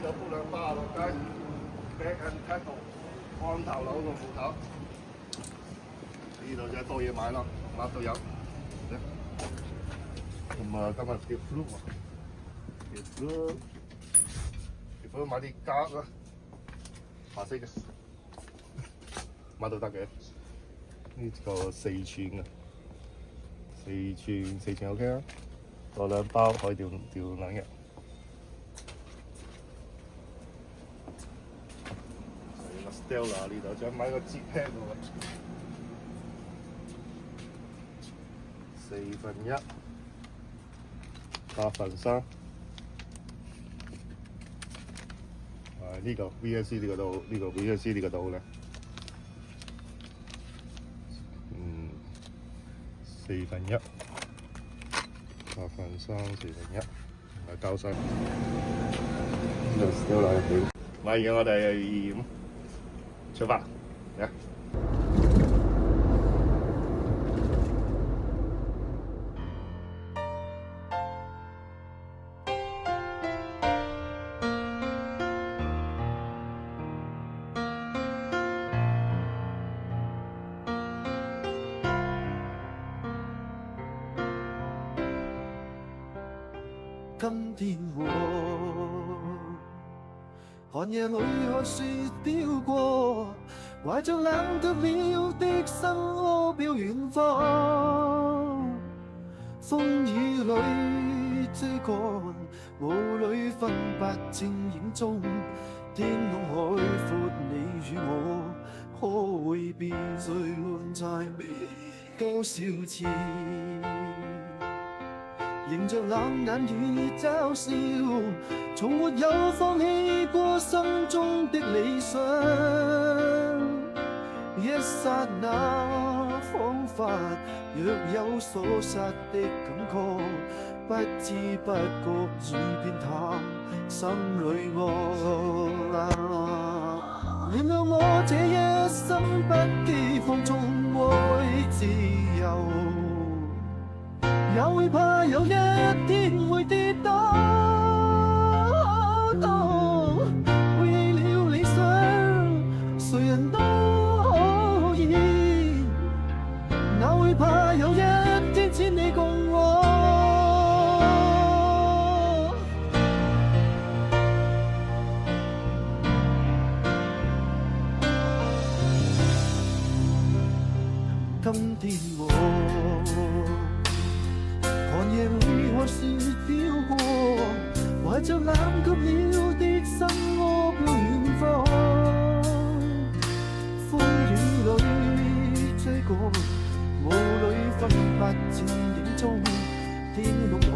度鋪兩巴落街，俾人睇到安頭樓個鋪頭，呢度真係多嘢買咯，乜都有。咁啊，今日條 fruit 啊，條 fruit 買啲膠啦，白色嘅，乜都得嘅。呢個4寸嘅，4寸 OK 啦，攞兩包可以調2日。Stella 呢度想買個節 pack 喎，1/4，3/8。呢個 VSC 呢個都好，呢個 VSC 呢個都好咧。1/4，8/3，1/4，咪交晒。呢度 Stella 入邊，買完我哋出發，嚟！今天我寒夜裏看雪飄過，懷着冷卻了的心窩飄遠方。風雨裏追趕，霧裏分不清影蹤。天空海闊，你與我可會變誰論在未高笑前？迎着冷眼與嘲笑，從沒有放棄過心中的理想。一剎那彷彿若有所失的感覺，不知不覺已變淡，心裏愛。原諒我這一生不羈放縱愛自由，也會怕有一天會跌倒。背棄了理想，誰人都可以，哪會怕有一天只你共我。今天我寒夜裏看雪飄過，懷着冷卻了的心窩飄遠方。風雨裏追趕，霧裏分不清影蹤。天空海